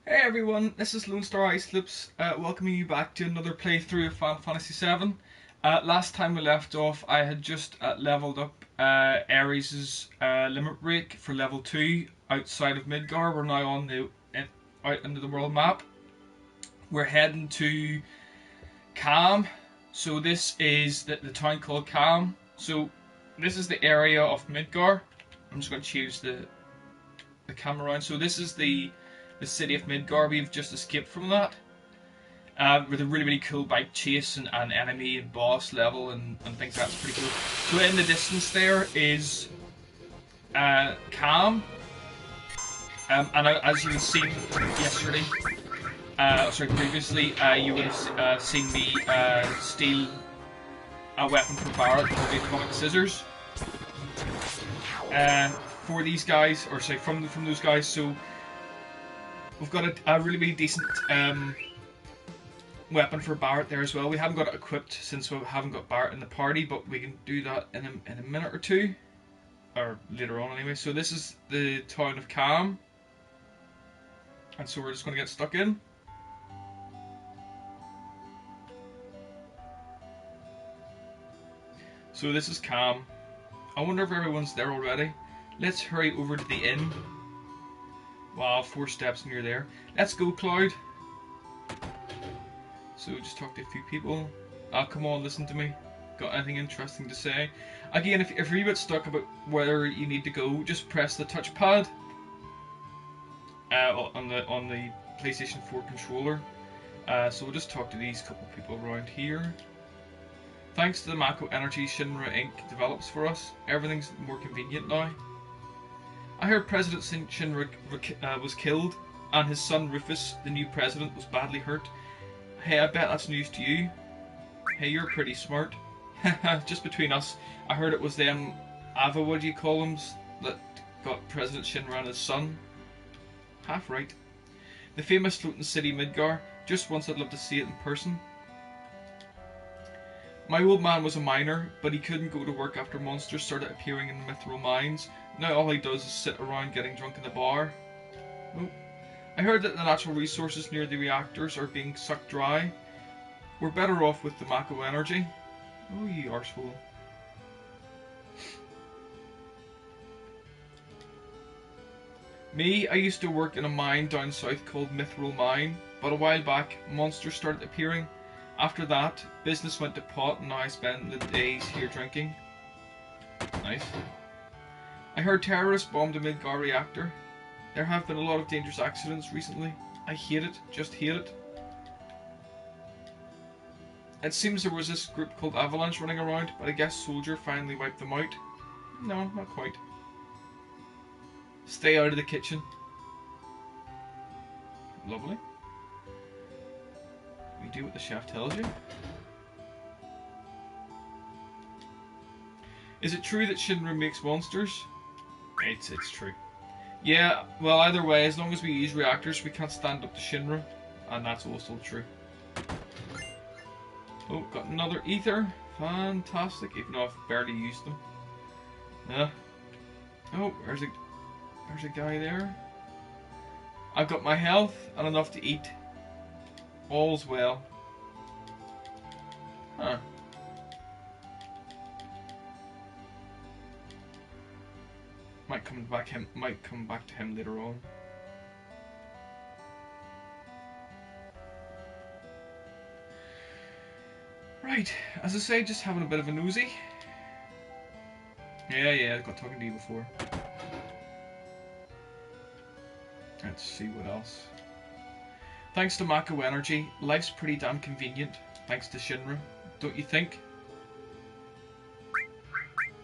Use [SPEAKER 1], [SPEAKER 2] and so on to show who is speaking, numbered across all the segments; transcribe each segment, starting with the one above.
[SPEAKER 1] Hey everyone, this is Lone Star Icelips, welcoming you back to another playthrough of Final Fantasy VII. Last time we left off, I had just leveled up Ares' limit break for level 2 outside of Midgar. We're now on out into the world map. We're heading to Calm. So this is the town called Calm. So this is the area of Midgar. I'm just going to choose the camera around. So this is the city of Midgar. We've just escaped from that with a really cool bike chase and enemy and boss level and things. That's pretty cool. So in the distance there is Calm, and as you have seen yesterday, previously, you would have seen me steal a weapon from Barrett called the Atomic Scissors for these guys, or sorry, from those guys. So we've got a really decent weapon for Barrett there as well. We haven't got it equipped since we haven't got Barrett in the party, but we can do that in a minute or two, or later on anyway. So this is the town of Calm, and so we're just going to get stuck in. So this is Calm. I wonder if everyone's there already. Let's hurry over to the inn. Wow, 4 steps near there. Let's go, Cloud. So just talk to a few people. Come on, listen to me. Got anything interesting to say? Again, if you're a bit stuck about where you need to go, just press the touchpad on the PlayStation 4 controller. So we'll just talk to these couple people around here. Thanks to the Mako Energy Shinra Inc. develops for us, everything's more convenient now. I heard President Shinra was killed, and his son Rufus, the new president, was badly hurt. Hey, I bet that's news to you. Hey, you're pretty smart. Just between us, I heard it was them Ava, what do you call them, that got President Shinra and his son. Half right. The famous floating city Midgar. Just once I'd love to see it in person. My old man was a miner, but he couldn't go to work after monsters started appearing in the mithril mines. Now all he does is sit around getting drunk in the bar. Oh. I heard that the natural resources near the reactors are being sucked dry. We're better off with the Mako energy. Oh, you arsehole. Me, I used to work in a mine down south called Mithril Mine, but a while back, monsters started appearing. After that, business went to pot and now I spend the days here drinking. Nice. I heard terrorists bombed a Midgar reactor. There have been a lot of dangerous accidents recently. I hate it, just hate it. It seems there was this group called Avalanche running around, but I guess Soldier finally wiped them out. No, not quite. Stay out of the kitchen. Lovely. You do what the chef tells you. Is it true that Shinra makes monsters? It's true. Yeah, well, either way, as long as we use reactors, we can't stand up to Shinra, and that's also true. Oh, got another ether. Fantastic, even though I've barely used them. Oh, there's a guy there. I've got my health and enough to eat. All's well. Huh. Might come back to him later on. Right, as I say, just having a bit of a nosy. Yeah, I got talking to you before. Let's see what else. Thanks to Mako Energy, life's pretty damn convenient, thanks to Shinra, don't you think?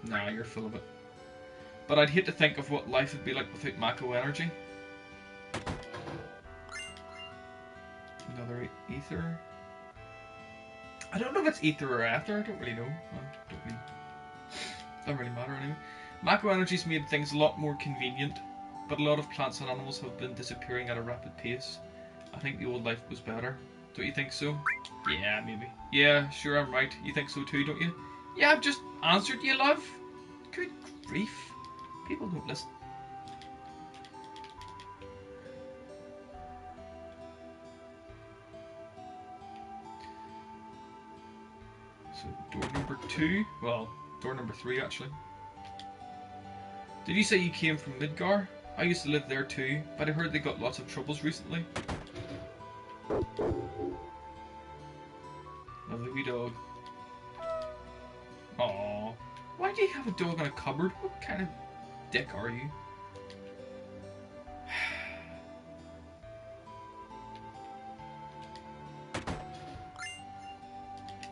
[SPEAKER 1] Nah, you're full of it. But I'd hate to think of what life would be like without Mako Energy. Another ether. I don't know if it's ether or ether, I don't really know. Doesn't really matter anyway. Mako Energy's made things a lot more convenient, but a lot of plants and animals have been disappearing at a rapid pace. I think the old life was better. Don't you think so? Yeah, maybe. Yeah, sure, I'm right. You think so too, don't you? Yeah, I've just answered you, love. Good grief. People don't listen. So door number 2. Well, door number 3 actually. Did you say you came from Midgar? I used to live there too, but I heard they got lots of troubles recently. Lovely wee dog. Aww. Why do you have a dog in a cupboard? What kind of dick are you?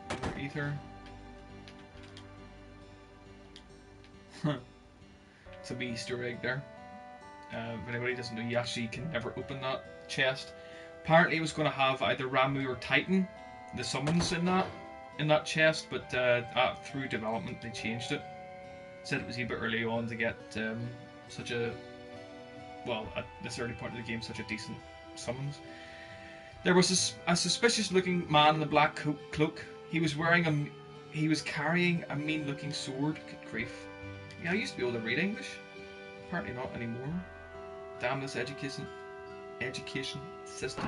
[SPEAKER 1] Another ether. It's a wee Easter egg there. If anybody doesn't know, you actually can never open that chest. Apparently it was going to have either Ramu or Titan, the summons in that chest, but through development they changed it. Said it was a bit early on to get such a, well, at this early point of the game, such a decent summons. There was a suspicious looking man in a black cloak. He was carrying a mean looking sword. Good grief. Yeah, I used to be able to read English. Apparently not anymore. Damn this education system.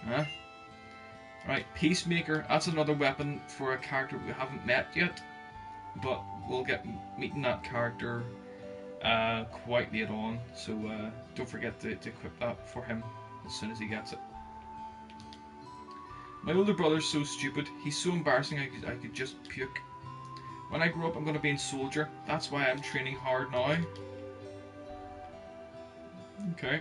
[SPEAKER 1] Huh? Right, Peacemaker. That's another weapon for a character we haven't met yet, but we'll get meeting that character quite late on. So don't forget to equip that for him as soon as he gets it. My older brother's so stupid. He's so embarrassing. I could just puke. When I grow up, I'm going to be a soldier. That's why I'm training hard now. Okay.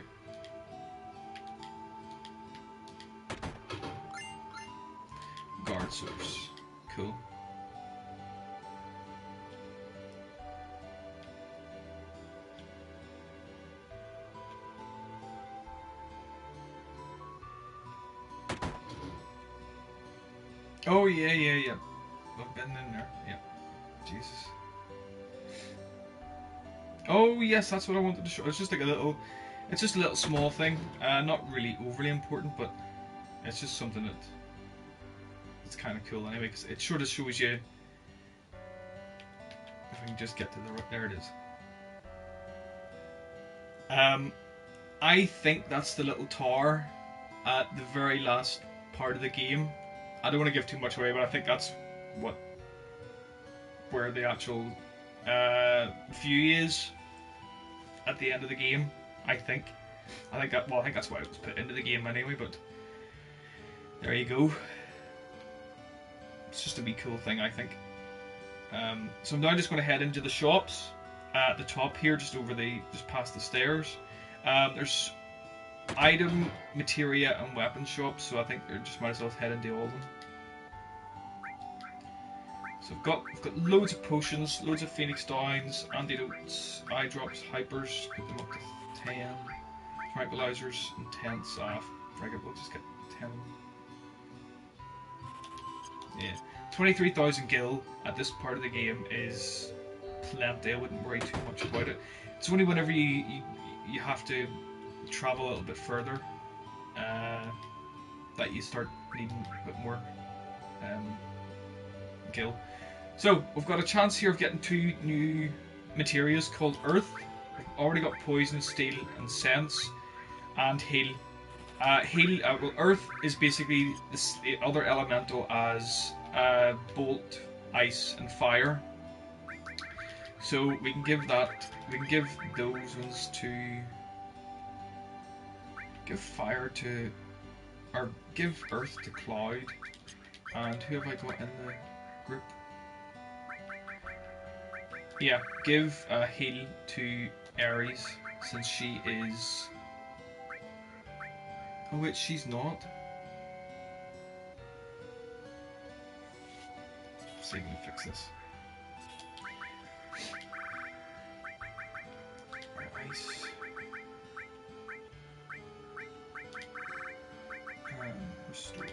[SPEAKER 1] Guard source. Cool. Oh yeah. I've been in there. Yeah. Jesus. Oh yes, that's what I wanted to show. It's just like a little small thing. Not really overly important, but it's just something that it's kind of cool anyway, because it sort of shows you. If I can just get to there it is. I think that's the little tower at the very last part of the game. I don't want to give too much away, but I think that's where the actual view is at the end of the game. I think that's why it was put into the game anyway. But there you go. It's just a wee cool thing, I think. So I'm now just going to head into the shops at the top here, just past the stairs. There's item, materia, and weapon shops, so I think I just might as well head into all of them. So I've got loads of potions, loads of Phoenix Downs, antidotes, eye drops, hypers, put them up to 10, tranquilizers, and 10 staff. Very good, we'll just get 10. Yeah, 23,000 gil at this part of the game is plenty. I wouldn't worry too much about it. It's only whenever you have to travel a little bit further that you start needing a bit more gil. So we've got a chance here of getting 2 new materials called Earth. We've already got Poison, Steel, and Sense, and Heal. Well, Earth is basically the other elemental as Bolt, Ice, and Fire. So we can give those ones to. Give Fire to. Or give Earth to Cloud. And who have I got in the group? Yeah, give Heal to Ares, since she is. Oh wait, she's not. Let's see if we can fix this. Ice. Restore.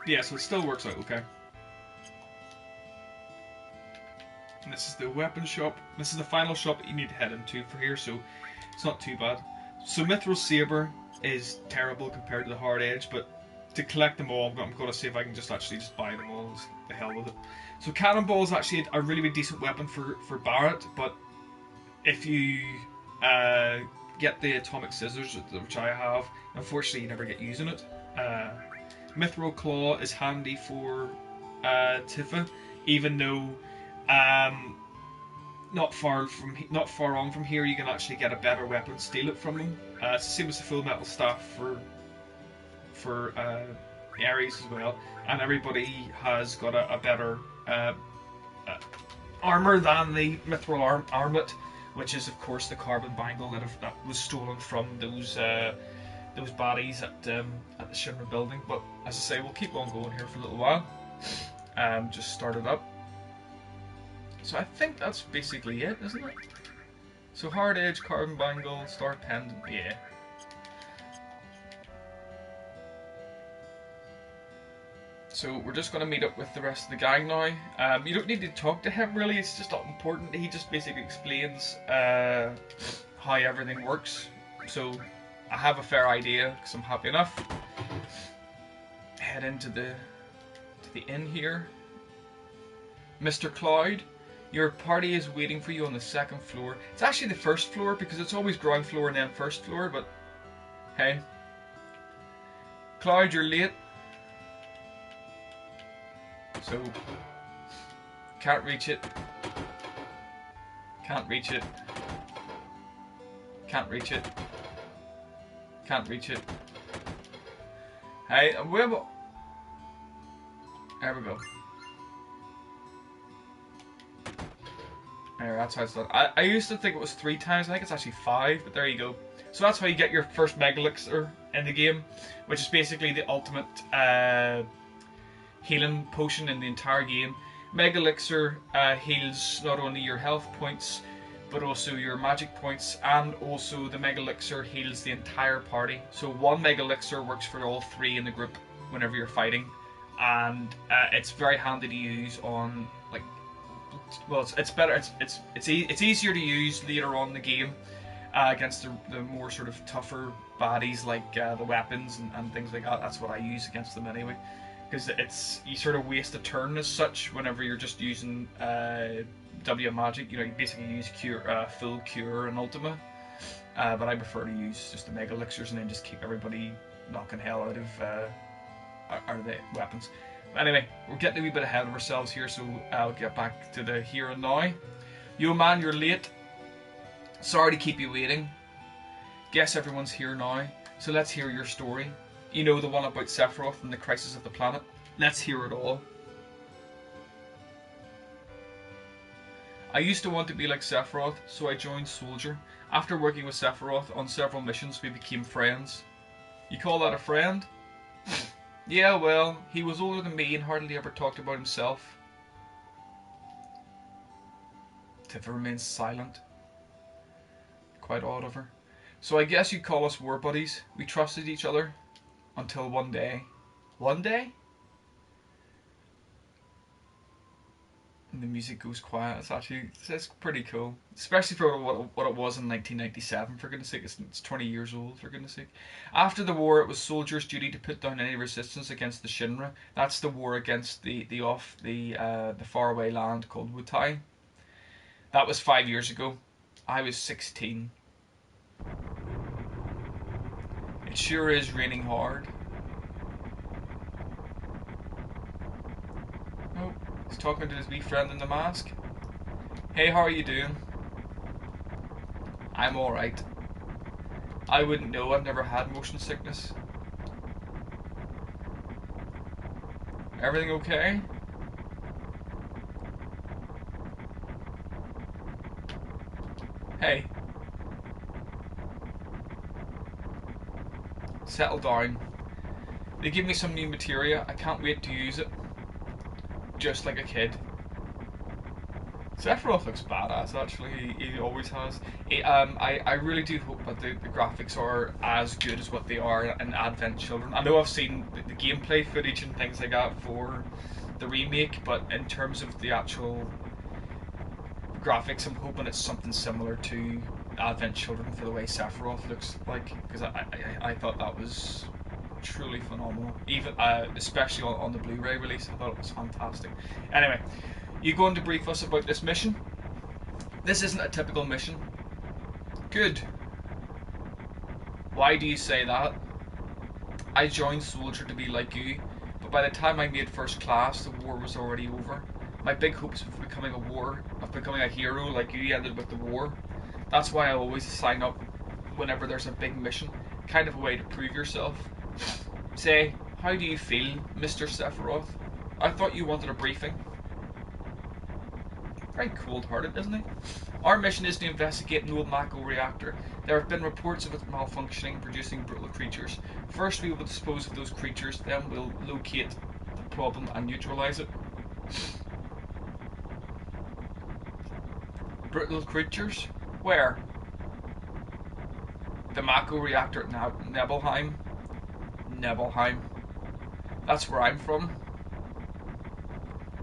[SPEAKER 1] Yeah, so it still works out okay. And this is the weapon shop. This is the final shop that you need to head into for here, so it's not too bad. So Mithril Saber is terrible compared to the Hard Edge, but to collect them all, I'm going to see if I can just buy them all. Just the hell with it. So Cannonball is actually a really decent weapon for Barret, but if you get the atomic scissors, which I have. Unfortunately, you never get using it. Mithril Claw is handy for Tifa, even though not far on from here, you can actually get a better weapon, steal it from them. It's the same as the Full Metal Staff for Ares as well, and everybody has got a better armor than the Mithril Armlet, which is of course the carbon bangle that was stolen from those baddies at the Shinra building. But as I say, we'll keep on going here for a little while. Just start it up. So I think that's basically it, isn't it? So hard edge, carbon bangle, star pendant, yeah. So we're just going to meet up with the rest of the gang now. You don't need to talk to him really, it's just not important. He just basically explains how everything works. So I have a fair idea because I'm happy enough. Head into the inn here. Mr. Cloud, your party is waiting for you on the second floor. It's actually the first floor because it's always ground floor and then first floor, but hey. Cloud, you're late. So, can't reach it. Can't reach it. Can't reach it. Can't reach it. Hey, where? There we go. There, that's how it's done. I used to think it was 3 times. I think it's actually 5, but there you go. So that's how you get your first Mega Elixir in the game, which is basically the ultimate healing potion in the entire game. Mega Elixir heals not only your health points, but also your magic points, and also the Mega Elixir heals the entire party. So one Mega Elixir works for all 3 in the group whenever you're fighting, and it's very handy to use on, like, well, it's better. It's easier to use later on in the game against the more sort of tougher baddies like the weapons and things like that. That's what I use against them anyway, because you sort of waste a turn as such whenever you're just using W magic. You know, you basically use full cure and ultima, but I prefer to use just the Mega Elixirs and then just keep everybody knocking hell out of the weapons. Anyway, we're getting a wee bit ahead of ourselves here, so I'll get back to the here and now. Yo man, you're late. Sorry to keep you waiting. Guess everyone's here now, so let's hear your story. You know, the one about Sephiroth and the crisis of the planet. Let's hear it all. I used to want to be like Sephiroth, so I joined Soldier. After working with Sephiroth on several missions, we became friends. You call that a friend? Yeah, well, he was older than me and hardly ever talked about himself. Tifa remains silent. Quite odd of her. So I guess you'd call us war buddies. We trusted each other. Until one day. One day? And the music goes quiet. It's pretty cool. Especially for what it was in 1997, for goodness sake. It's 20 years old, for goodness sake. After the war, it was soldiers' duty to put down any resistance against the Shinra. That's the war against the faraway land called Wutai. That was 5 years ago. I was 16. It sure is raining hard. Oh, he's talking to his wee friend in the mask. Hey, how are you doing? I'm alright. I wouldn't know, I've never had motion sickness. Everything okay? Hey. Settle down. They give me some new materia. I can't wait to use it. Just like a kid. Sephiroth looks badass, actually. He always has. I really do hope that the graphics are as good as what they are in Advent Children. I know I've seen the gameplay footage and things like that for the remake, but in terms of the actual graphics, I'm hoping it's something similar to Advent Children for the way Sephiroth looks like, because I thought that was truly phenomenal, even especially on the Blu-ray release. I thought it was fantastic. Anyway, you going to brief us about this mission? This isn't a typical mission. Good. Why do you say that? I joined Soldier to be like you, but by the time I made first class, the war was already over. My big hopes of becoming a hero like you ended with the war. That's why I always sign up whenever there's a big mission, kind of a way to prove yourself. Say, how do you feel, Mr. Sephiroth? I thought you wanted a briefing. Very cold-hearted, isn't he? Our mission is to investigate an old Mako reactor. There have been reports of it malfunctioning, producing brutal creatures. First we will dispose of those creatures, then we'll locate the problem and neutralize it. Brutal creatures? Where? The Mako reactor at Nebelheim. Nebelheim. That's where I'm from.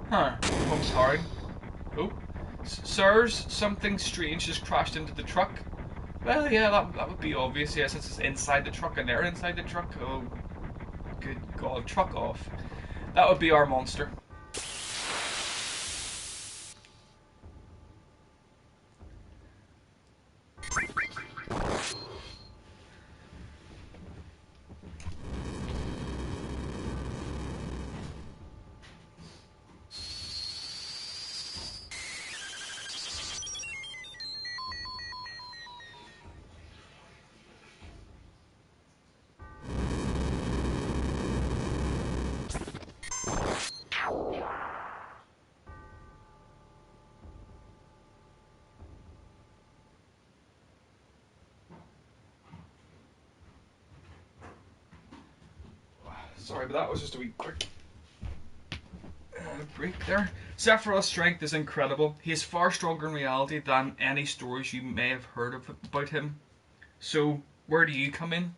[SPEAKER 1] Huh. Hometown. Oh. Sirs, something strange has crashed into the truck. Well, yeah, that would be obvious, yeah, since it's inside the truck and they're inside the truck. Oh, good God, truck off. That would be our monster. Sorry, but that was just a wee quick break there. Sephiroth's strength is incredible. He is far stronger in reality than any stories you may have heard of about him. So, where do you come in?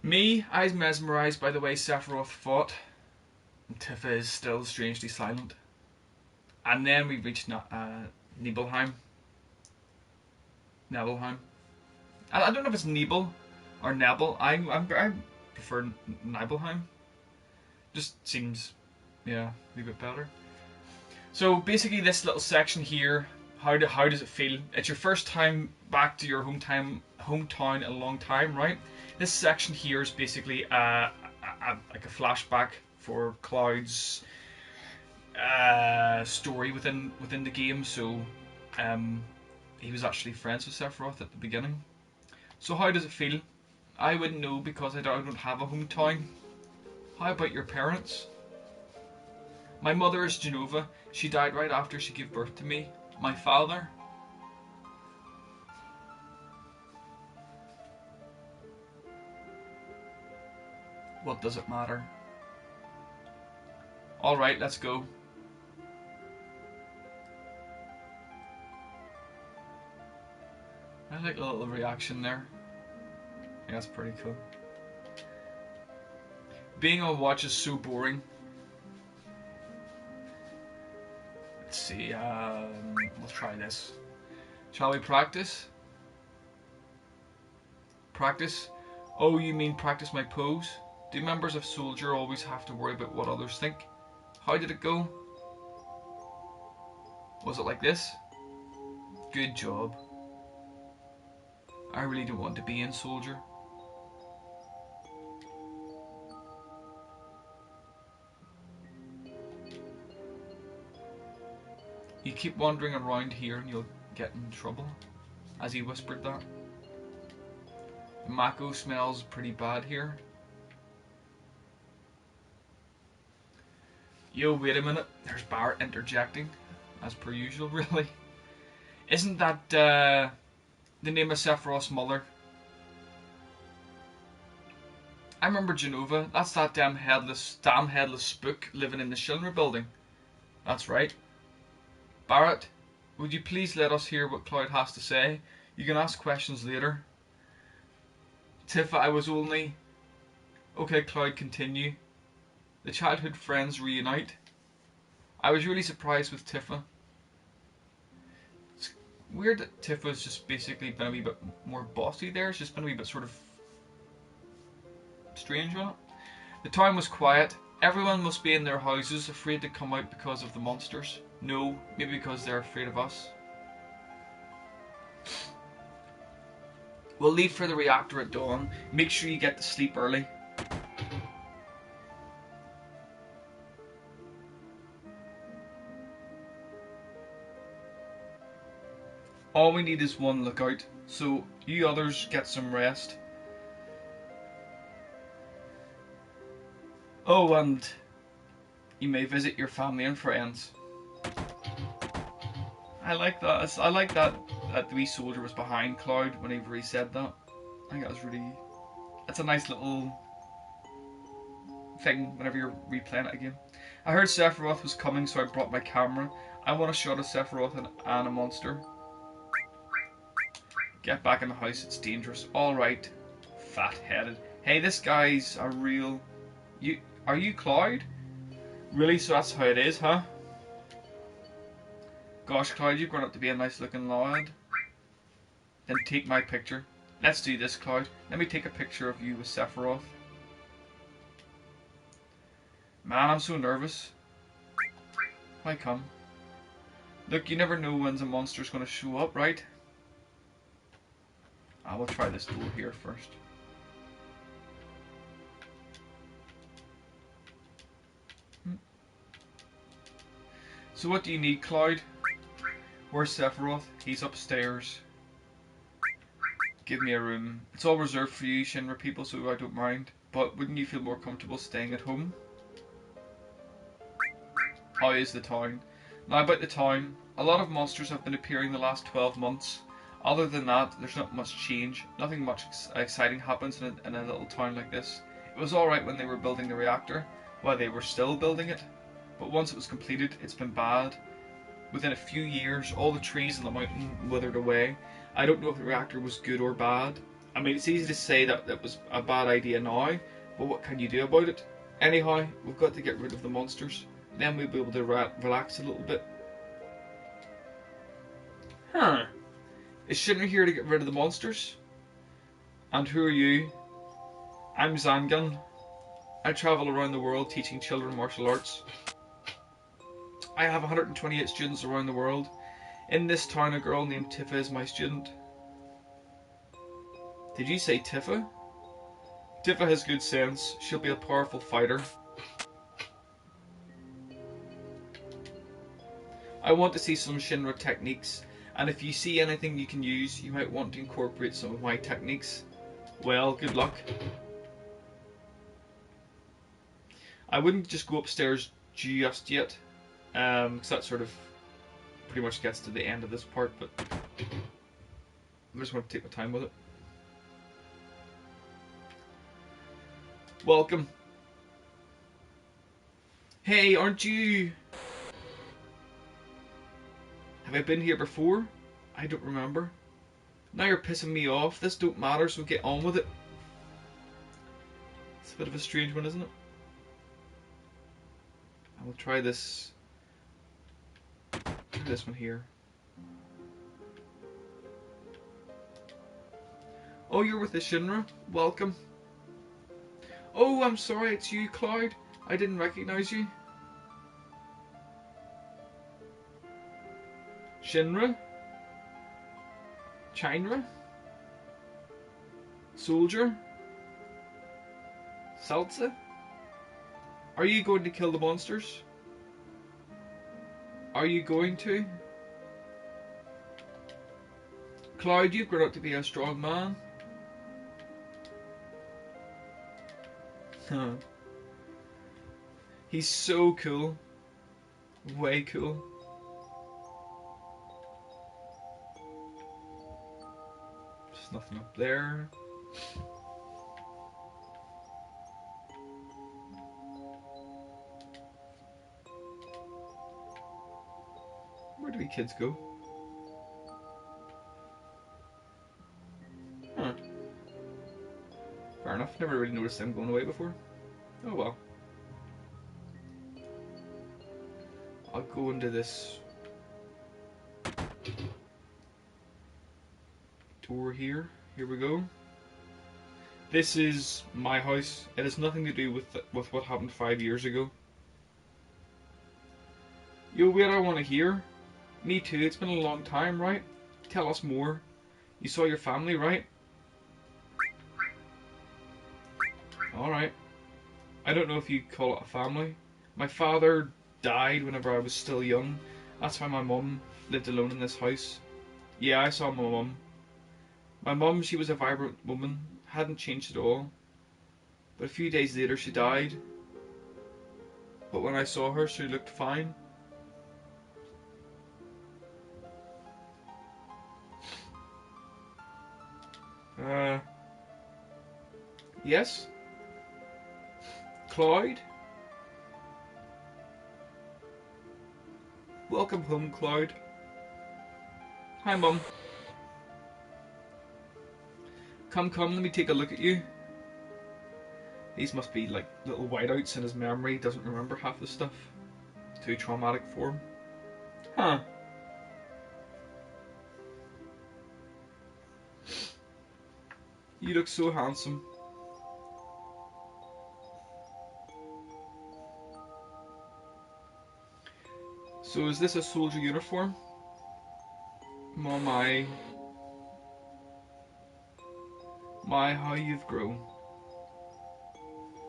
[SPEAKER 1] Me, I was mesmerised by the way Sephiroth fought. Tifa is still strangely silent. And then we reached Nibelheim. Nebelheim. I don't know if it's Nibel or Nebel. I prefer Nibelheim. Just seems, yeah, a wee bit better. So basically, this little section here, how does it feel? It's your first time back to your hometown in a long time, right? This section here is basically like a flashback for Cloud's story within the game. So he was actually friends with Sephiroth at the beginning. So how does it feel? I wouldn't know because I don't have a hometown. How about your parents? My mother is Genova. She died right after she gave birth to me. My father? What does it matter? Alright, let's go. I like a little reaction there. Yeah, that's pretty cool. Being on watch is so boring. Let's see, let's try this. Shall we practice? Practice? Oh, you mean practice my pose? Do members of Soldier always have to worry about what others think? How did it go? Was it like this? Good job. I really don't want to be in Soldier. You keep wandering around here and you'll get in trouble. As he whispered that. The Mako smells pretty bad here. Yo, wait a minute. There's Barrett interjecting. As per usual, really. Isn't that the name of Sephiroth's mother? I remember Genova. That's that damn headless spook living in the Shinra building. That's right. Barrett, would you please let us hear what Cloud has to say? You can ask questions later. Tifa, I was only... Okay, Cloud, continue. The childhood friends reunite. I was really surprised with Tifa. It's weird that Tifa's just basically been a wee bit more bossy there. It's just been a wee bit sort of strange on it. The town was quiet. Everyone must be in their houses, afraid to come out because of the monsters. No, maybe because they're afraid of us. We'll leave for the reactor at dawn. Make sure you get to sleep early. All we need is one lookout, so you others get some rest. Oh, and you may visit your family and friends. I like that. I like that the wee soldier was behind Cloud whenever he said that. I think that was really... That's a nice little thing whenever you're replaying it again. I heard Sephiroth was coming, so I brought my camera. I want a shot of Sephiroth and a monster. Get back in the house, it's dangerous. Alright, fat-headed. Hey, this guy's a real... Are you Cloud? Really? So that's how it is, huh? Gosh, Cloud, you've grown up to be a nice-looking lad. Then take my picture. Let's do this, Cloud. Let me take a picture of you with Sephiroth. Man, I'm so nervous. Why come? Look, you never know when a monster's going to show up, right? I will try this door here first. So what do you need, Cloud? Where's Sephiroth? He's upstairs. Give me a room. It's all reserved for you Shinra people, so I don't mind. But wouldn't you feel more comfortable staying at home? How is the town? Now about the town, a lot of monsters have been appearing the last 12 months. Other than that, there's not much change. Nothing much exciting happens in a little town like this. It was alright when they were building the reactor, while they were still building it. But once it was completed, it's been bad. Within a few years, all the trees on the mountain withered away. I don't know if the reactor was good or bad. I mean, it's easy to say that it was a bad idea now, but what can you do about it? Anyhow, we've got to get rid of the monsters. Then we'll be able to relax a little bit. Huh. Is Shinra here to get rid of the monsters? And who are you? I'm Zangan. I travel around the world teaching children martial arts. I have 128 students around the world. In this town, a girl named Tifa is my student. Did you say Tifa? Tifa has good sense. She'll be a powerful fighter. I want to see some Shinra techniques, and if you see anything you can use, you might want to incorporate some of my techniques. Well, good luck. I wouldn't just go upstairs just yet, because that sort of pretty much gets to the end of this part, but I just want to take my time with it. Welcome. Hey, aren't you... Have I been here before? I don't remember. Now you're pissing me off. This don't matter, so get on with it. It's a bit of a strange one, isn't it? I will try this. This one here. Oh, you're with the Shinra? Welcome. Oh, I'm sorry, it's you, Cloud. I didn't recognize you. Shinra? Chinra? Soldier? Salsa? Are you going to kill the monsters? Are you going to? Cloud, you've grown up to be a strong man. Huh. He's so cool. Way cool. There's nothing up there. Where do we kids go? Huh. Fair enough. Never really noticed them going away before. Oh well. I'll go into this door here. Here we go. This is my house. It has nothing to do with what happened 5 years ago. Yo, wait, I want to hear. Me too. It's been a long time, right? Tell us more. You saw your family, right? Alright. I don't know if you'd call it a family. My father died whenever I was still young. That's why my mum lived alone in this house. Yeah, I saw my mum. My mum, she was a vibrant woman, hadn't changed at all. But a few days later she died. But when I saw her, she looked fine. Yes? Cloyd? Welcome home, Cloyd. Hi, Mum. Come, let me take a look at you. These must be like little whiteouts in his memory. He doesn't remember half the stuff. Too traumatic for him. Huh. You look so handsome. So is this a soldier uniform? Oh my. My, how you've grown.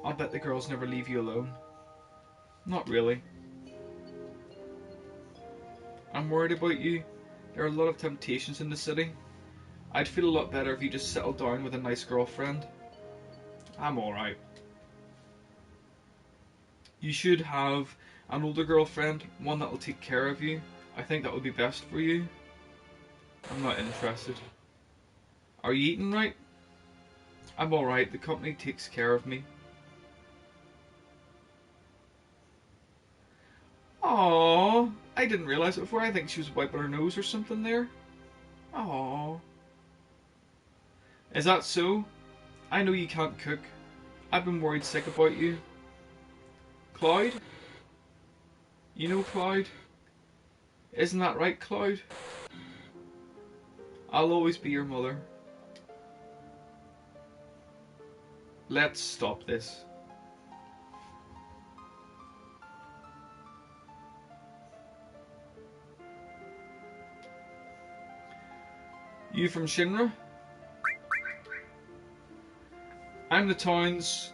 [SPEAKER 1] I'll bet the girls never leave you alone. Not really. I'm worried about you. There are a lot of temptations in the city. I'd feel a lot better if you just settled down with a nice girlfriend. I'm alright. You should have an older girlfriend, one that will take care of you. I think that would be best for you. I'm not interested. Are you eating right? I'm alright, the company takes care of me. Aww, I didn't realise it before. I think she was wiping her nose or something there. Aww. Is that so? I know you can't cook. I've been worried sick about you. Cloyd? You know Cloyd? Isn't that right, Cloyd? I'll always be your mother. Let's stop this. You from Shinra? I'm the town's...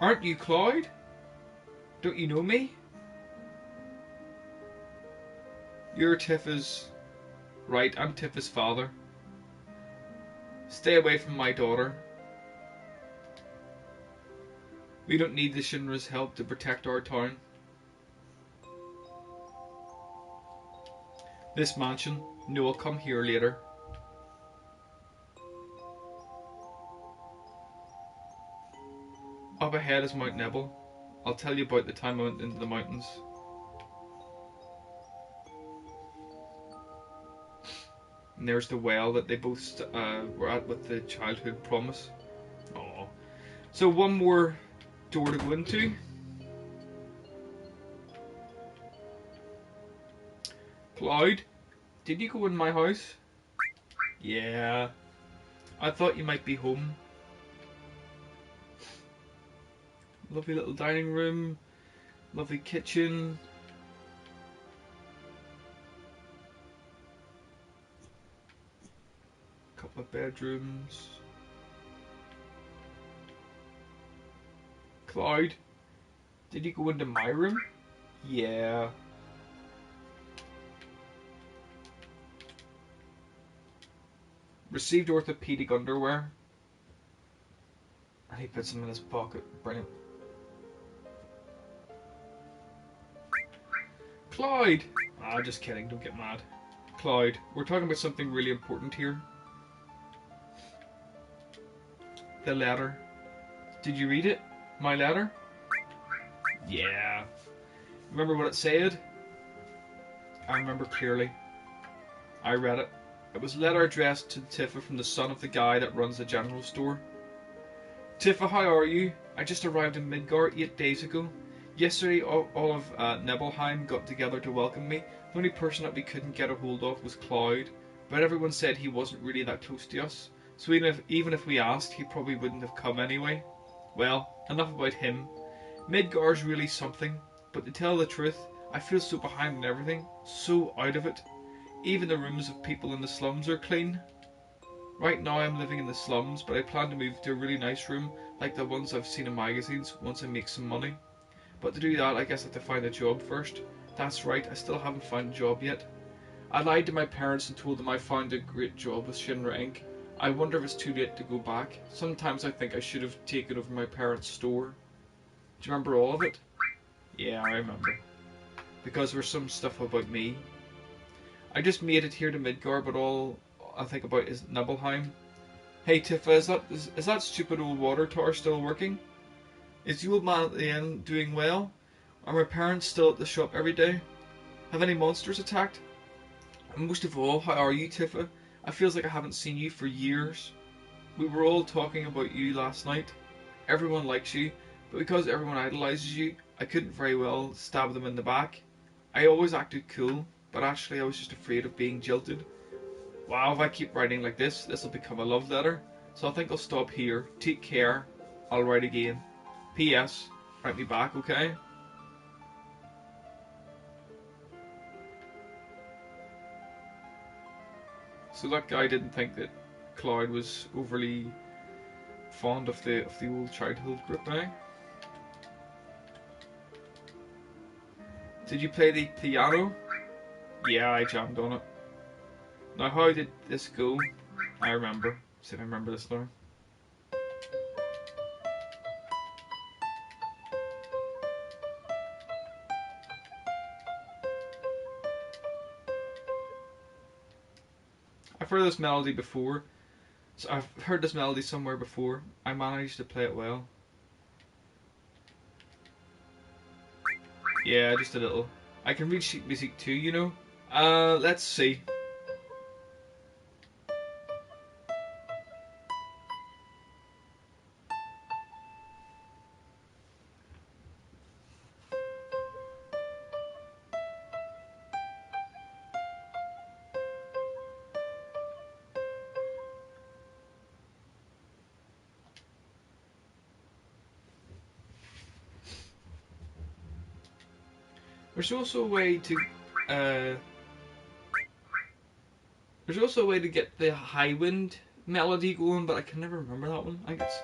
[SPEAKER 1] Aren't you Cloyd? Don't you know me? You're Tifa's... Right, I'm Tifa's father. Stay away from my daughter. We don't need the Shinra's help to protect our town. This mansion. No, I'll come here later. Up ahead is Mount Nebel. I'll tell you about the time I went into the mountains. And there's the well that they both were at with the childhood promise. Aww. So one more door to go into. Cloud, did you go in my house? Yeah. I thought you might be home. Lovely little dining room. Lovely kitchen. Couple of bedrooms. Cloud, did you go into my room? Yeah. Received orthopedic underwear. And he puts them in his pocket. Brilliant. Clyde! Ah, just kidding, don't get mad. Clyde, we're talking about something really important here. The letter. Did you read it? My letter? Yeah. Remember what it said? I remember clearly. I read it. It was a letter addressed to Tifa from the son of the guy that runs the general store. Tifa, how are you? I just arrived in Midgar 8 days ago. Yesterday, all of Nibelheim got together to welcome me. The only person that we couldn't get a hold of was Cloud, but everyone said he wasn't really that close to us. So even if we asked, he probably wouldn't have come anyway. Well, enough about him. Midgar's really something, but to tell the truth, I feel so behind in everything, so out of it. Even the rooms of people in the slums are clean. Right now I'm living in the slums, but I plan to move to a really nice room like the ones I've seen in magazines once I make some money. But to do that, I guess I have to find a job first. That's right, I still haven't found a job yet. I lied to my parents and told them I found a great job with Shinra Inc. I wonder if it's too late to go back. Sometimes I think I should have taken over my parents' store. Do you remember all of it? Yeah, I remember. Because there was some stuff about me. I just made it here to Midgar, but all I think about is Nibelheim. Hey Tifa, is that stupid old water tower still working? Is the old man at the inn doing well? Are my parents still at the shop every day? Have any monsters attacked? And most of all, how are you, Tifa? I feels like I haven't seen you for years. We were all talking about you last night. Everyone likes you, but because everyone idolizes you, I couldn't very well stab them in the back. I always acted cool, but actually I was just afraid of being jilted. Wow, if I keep writing like this will become a love letter. So I think I'll stop here. Take care. I'll write again. P.S. Write me back, okay? So that guy didn't think that Cloud was overly fond of the old childhood group, eh? Did you play the piano? Yeah, I jammed on it. Now, how did this go? I remember. See if I remember this now. I've heard this melody before. So I've heard this melody somewhere before. I managed to play it well. Yeah, just a little. I can read sheet music too, you know. Let's see. There's also a way to get the high wind melody going, but I can never remember that one. I guess.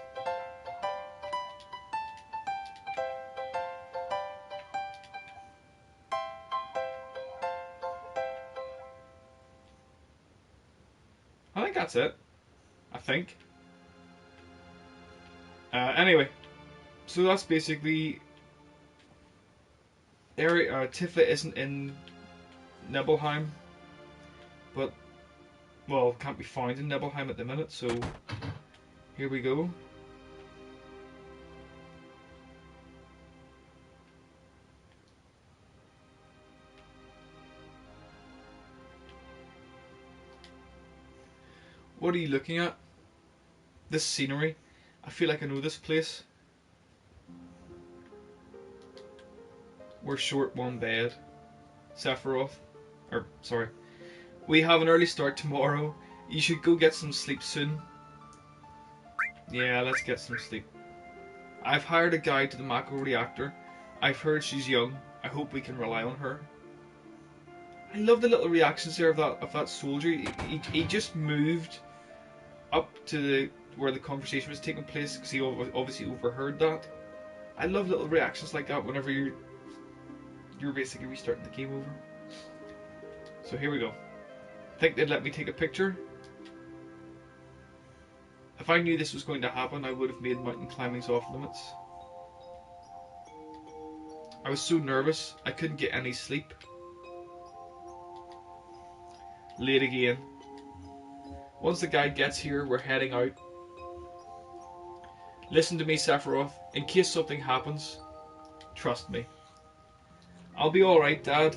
[SPEAKER 1] I think that's it. I think. Anyway, so that's basically. Tifa isn't in Nibelheim, but well, can't be found in Nibelheim at the minute. So here we go. What are you looking at? This scenery. I feel like I know this place. We're short one bed. Sephiroth. Sorry. We have an early start tomorrow. You should go get some sleep soon. Yeah, let's get some sleep. I've hired a guide to the Mako reactor. I've heard she's young. I hope we can rely on her. I love the little reactions there of that soldier. He just moved up to where the conversation was taking place because he obviously overheard that. I love little reactions like that whenever you're basically restarting the game over. So here we go. Think they'd let me take a picture? If I knew this was going to happen, I would have made mountain climbing off limits. I was so nervous, I couldn't get any sleep. Late again. Once the guide gets here, we're heading out. Listen to me, Sephiroth. In case something happens, trust me. I'll be alright, Dad.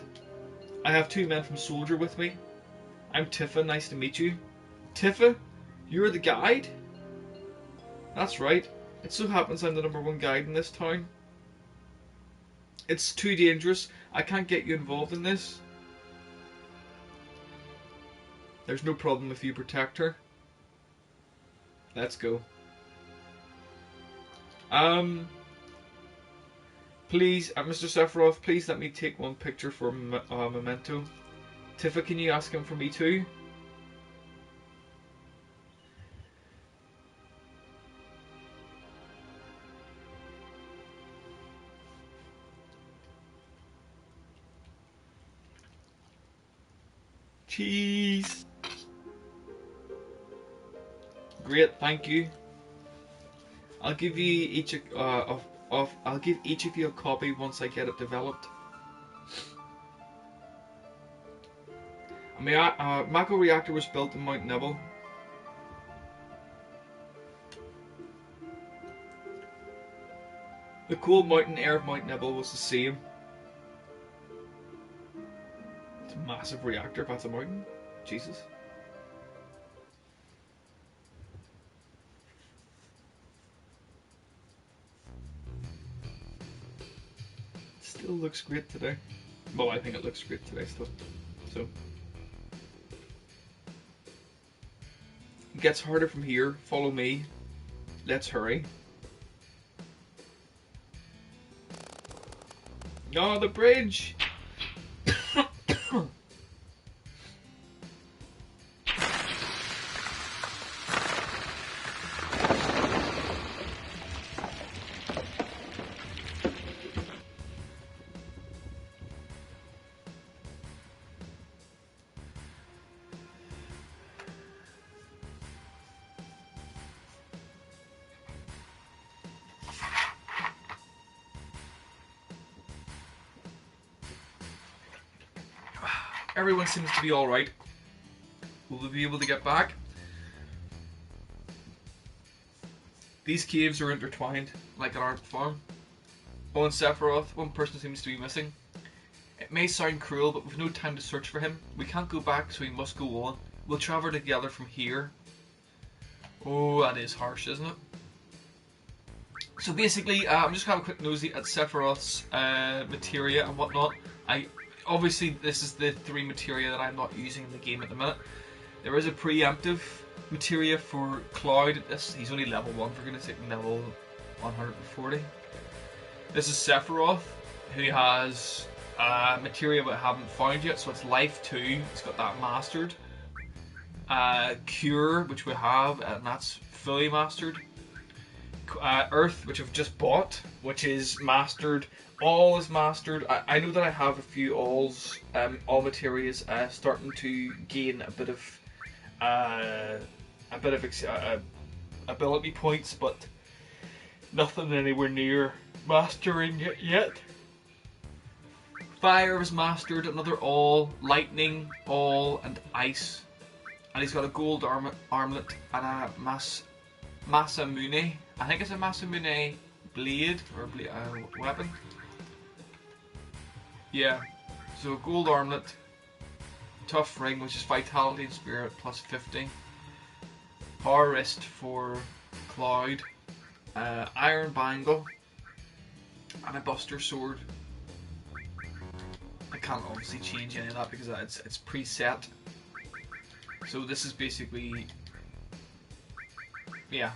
[SPEAKER 1] I have 2 men from Soldier with me. I'm Tifa, nice to meet you. Tifa? You're the guide? That's right. It so happens I'm the #1 guide in this town. It's too dangerous. I can't get you involved in this. There's no problem if you protect her. Let's go. Please, Mr. Sephiroth, please let me take one picture for memento. Tifa, can you ask him for me too? Cheese. Great, thank you. I'll give you each I'll give each of you a copy once I get it developed. Mako reactor was built in Mount Nibble. The cold mountain air of Mount Nibble was the same. It's a massive reactor if that's a mountain. Jesus. Still looks great today. Well, I think it looks great today still. So. It gets harder from here. Follow me. Let's hurry. No, the bridge! Everyone seems to be alright. Will we be able to get back? These caves are intertwined, like an art farm. Oh, and Sephiroth, one person seems to be missing. It may sound cruel, but we've no time to search for him. We can't go back, so we must go on. We'll travel together from here. Oh, that is harsh, isn't it? So basically, I'm just going to have a quick nosy at Sephiroth's materia and whatnot. Obviously, this is the 3 materia that I'm not using in the game at the minute. There is a preemptive materia for Cloud. He's only level 1, for goodness sake, level 140. This is Sephiroth, who has materia that I haven't found yet, so it's Life 2. He's got that mastered. Cure, which we have, and that's fully mastered. Earth, which I've just bought, which is mastered. All is mastered. I know that I have a few alls, all materias starting to gain a bit of ability points, but nothing anywhere near mastering it yet. Fire is mastered, another all, lightning, all, and ice. And he's got a gold armlet and a Masamune. I think it's a Masamune blade or weapon. Yeah, so a gold armlet, tough ring, which is vitality and spirit plus 50, power wrist for Cloud, iron bangle, and a buster sword. I can't obviously change any of that because it's preset. So this is basically, yeah.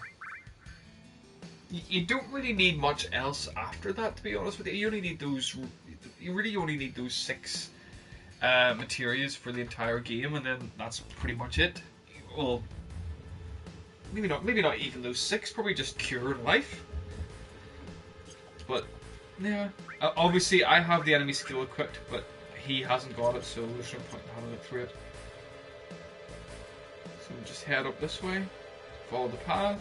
[SPEAKER 1] You don't really need much else after that, to be honest with you. You only need those. You really only need those 6 materials for the entire game, and then that's pretty much it. Well, maybe not even those 6. Probably just Cure and Life. But yeah, obviously I have the enemy skill equipped, but he hasn't got it, so there's no point in having it through it. So we'll just head up this way, follow the path.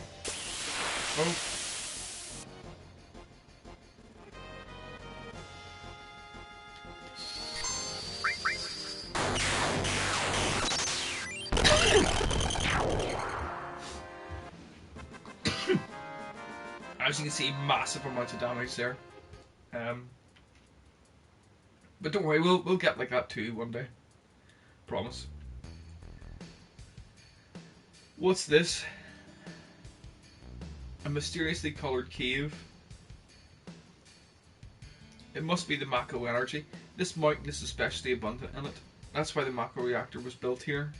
[SPEAKER 1] Oh. As you can see, massive amounts of damage there. But don't worry, we'll get like that too one day. Promise. What's this? A mysteriously coloured cave. It must be the Mako energy. This mountain is especially abundant in it. That's why the Mako reactor was built here.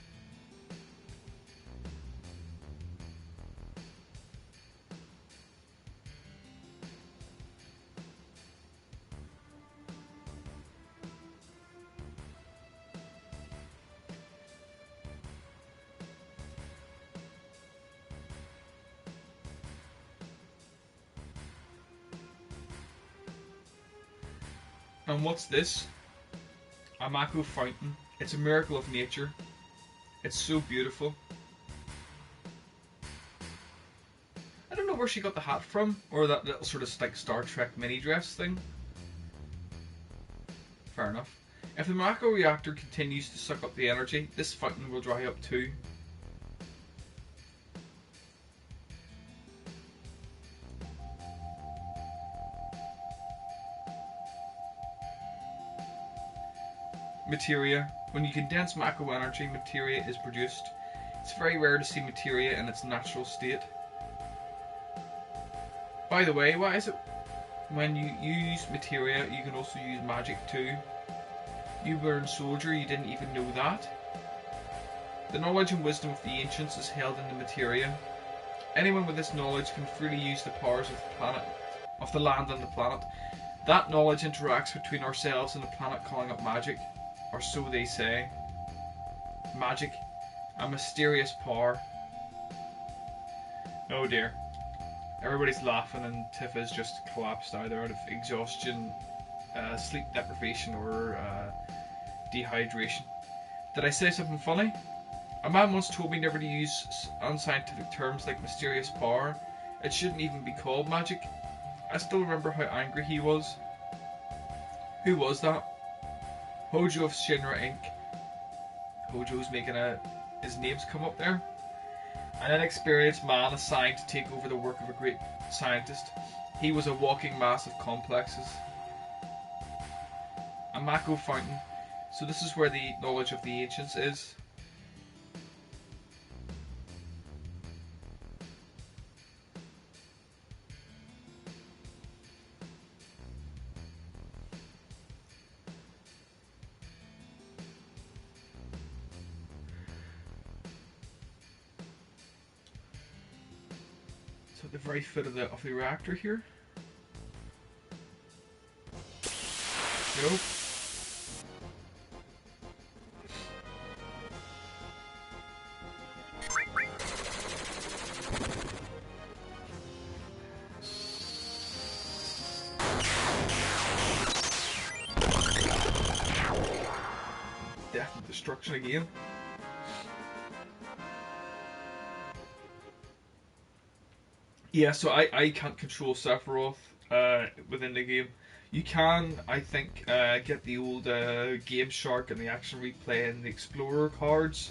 [SPEAKER 1] And what's this? A Mako fountain. It's a miracle of nature. It's so beautiful. I don't know where she got the hat from, or that little sort of like Star Trek mini dress thing. Fair enough. If the macro reactor continues to suck up the energy, this fountain will dry up too. Materia. When you condense macro energy, materia is produced. It's very rare to see materia in its natural state. By the way, why is it when you use materia, you can also use magic too? You were a soldier, you didn't even know that. The knowledge and wisdom of the ancients is held in the materia. Anyone with this knowledge can freely use the powers of the planet, of the land and the planet. That knowledge interacts between ourselves and the planet, calling up magic, or so they say. Magic, a mysterious power. Oh dear. Everybody's laughing and Tifa's just collapsed either out of exhaustion, sleep deprivation, or dehydration. Did I say something funny? A man once told me never to use unscientific terms like mysterious power. It shouldn't even be called magic. I still remember how angry he was. Who was that? Hojo of Shinra Inc. Hojo's making his name's come up there. An inexperienced man assigned to take over the work of a great scientist. He was a walking mass of complexes. A Mako fountain. So this is where the knowledge of the ancients is. So at the very foot of the reactor here. Nope. Death and destruction again. Yeah, so I can't control Sephiroth within the game. You can, I think, get the old Game Shark and the Action Replay and the Explorer cards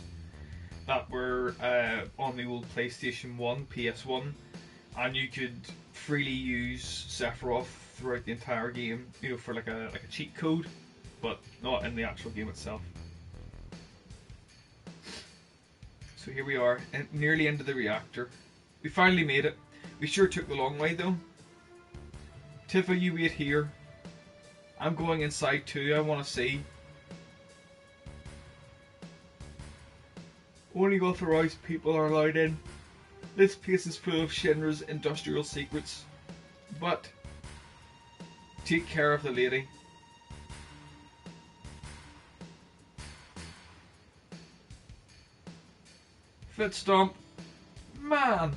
[SPEAKER 1] that were on the old PlayStation 1, PS1, and you could freely use Sephiroth throughout the entire game, you know, for like a cheat code, but not in the actual game itself. So here we are, nearly into the reactor. We finally made it. We sure took the long way though. Tifa, you wait here. I'm going inside too, I want to see. Only authorized people are allowed in. This place is full of Shinra's industrial secrets. But take care of the lady. Foot stomp. Man.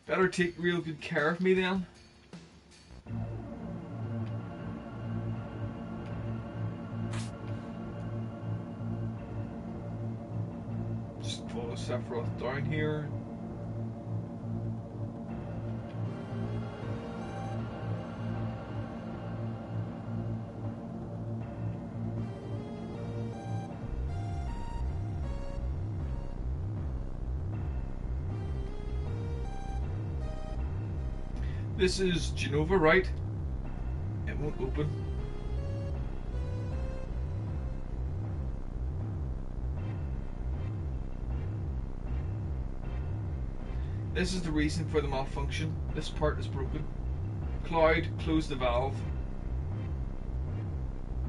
[SPEAKER 1] Better take real good care of me then. Just follow Sephiroth down here. This is Genova, right? It won't open. This is the reason for the malfunction. This part is broken. Cloud, close the valve.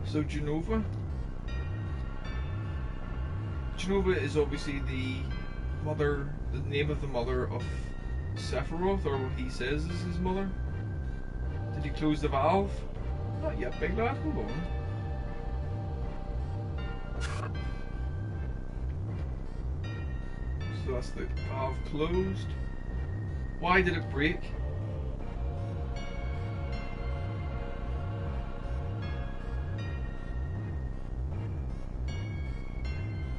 [SPEAKER 1] So Genova. Genova is obviously the mother, the name of the mother of Sephiroth, or what he says is his mother. Did he close the valve? Not yet, big lad, hold on. So that's the valve closed. Why did it break?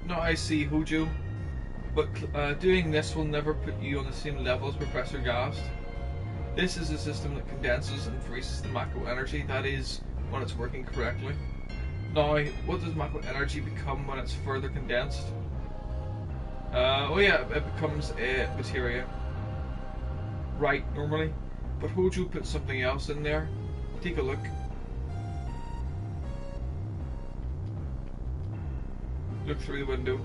[SPEAKER 1] Now I see, Hojo, but doing this will never put you on the same level as Professor Gast. This is a system that condenses and freezes the macro energy, that is, when it's working correctly. Now, what does macro energy become when it's further condensed? Oh yeah, it becomes a materia. Right, normally. But Hojo put something else in there. Take a look. Look through the window.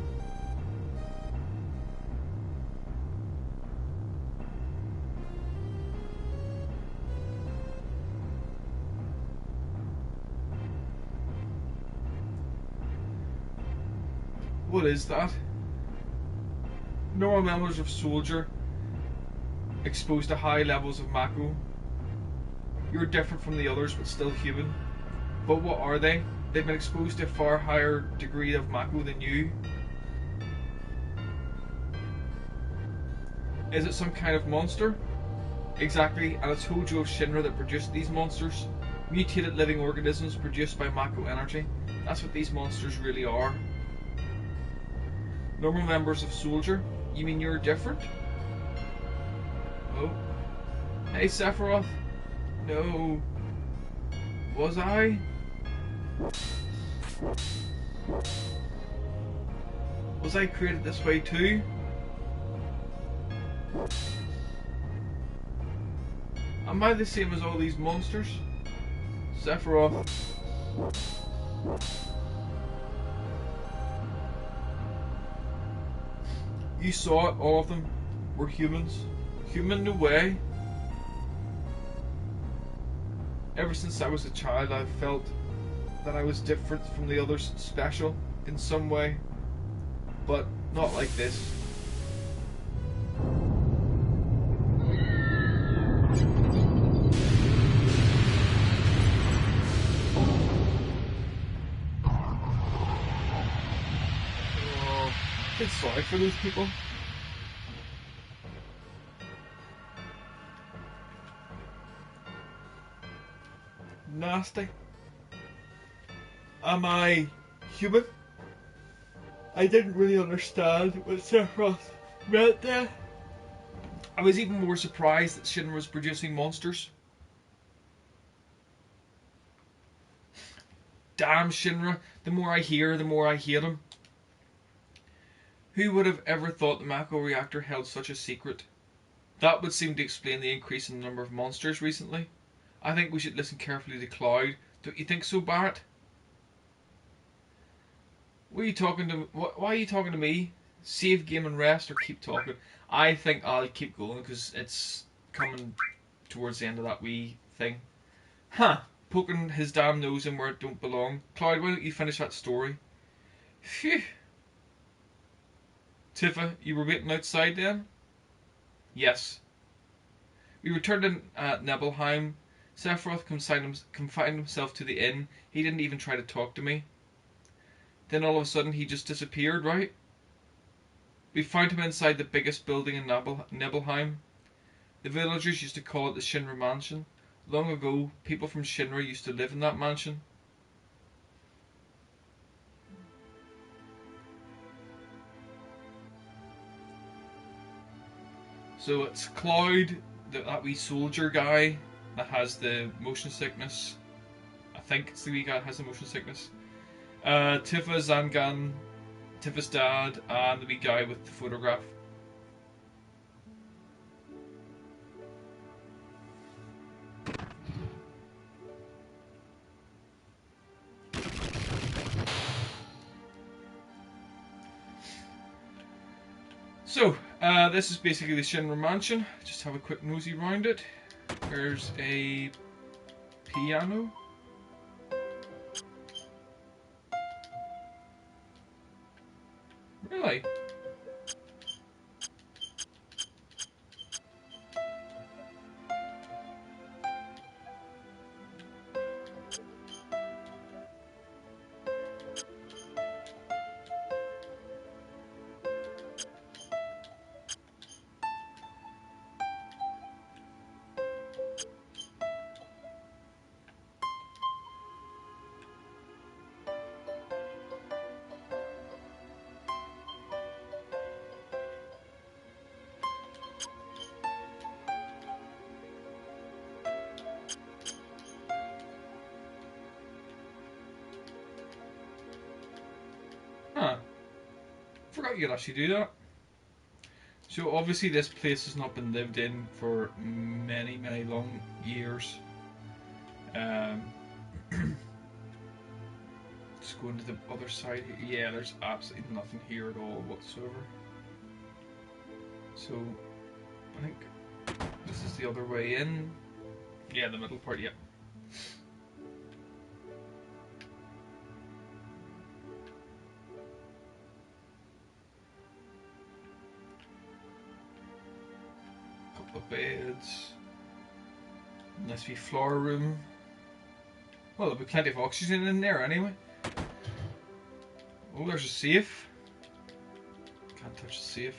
[SPEAKER 1] What is that? Normal members of Soldier exposed to high levels of Mako. You're different from the others, but still human. But what are they? They've been exposed to a far higher degree of Mako than you. Is it some kind of monster? Exactly, and it's Hojo of Shinra that produced these monsters. Mutated living organisms produced by Mako energy. That's what these monsters really are. Normal members of Soldier? You mean you're different? Oh. Hey, Sephiroth. No. Was I? Was I created this way too? Am I the same as all these monsters? Sephiroth. You saw it, all of them were humans. Human, no way. Ever since I was a child, I've felt that I was different from the others, special in some way, but not like this. Oh, I feel sorry for those people. Nasty. Am I human? I didn't really understand what Sephiroth meant there. I was even more surprised that Shinra was producing monsters. Damn Shinra, the more I hear, the more I hate him. Who would have ever thought the Mako reactor held such a secret? That would seem to explain the increase in the number of monsters recently. I think we should listen carefully to Cloud. Don't you think so, Barrett? Why are you talking to me? Save game and rest, or keep talking? I think I'll keep going because it's coming towards the end of that wee thing. Huh? Poking his damn nose in where it don't belong. Cloud, why don't you finish that story? Phew. Tifa, you were waiting outside then? Yes. We returned to Nibelheim. Sephiroth confined himself to the inn. He didn't even try to talk to me. Then all of a sudden he just disappeared, right? We found him inside the biggest building in Nibelheim. The villagers used to call it the Shinra Mansion. Long ago, people from Shinra used to live in that mansion. So it's Cloud, that wee soldier guy that has the motion sickness. I think it's the wee guy that has the motion sickness. Tifa, Zangan, Tifa's dad, and the wee guy with the photograph. So, this is basically the Shinra Mansion. Just have a quick nosy round it. There's a piano. Really? Huh. Forgot you could actually do that. So obviously this place has not been lived in for many, many long years. Let's go into the other side here. Yeah, there's absolutely nothing here at all whatsoever. So, I think this is the other way in. Yeah, the middle part, yeah. Couple of beds. Nice wee floor room. Well, there'll be plenty of oxygen in there anyway. Oh, there's a safe. Can't touch the safe.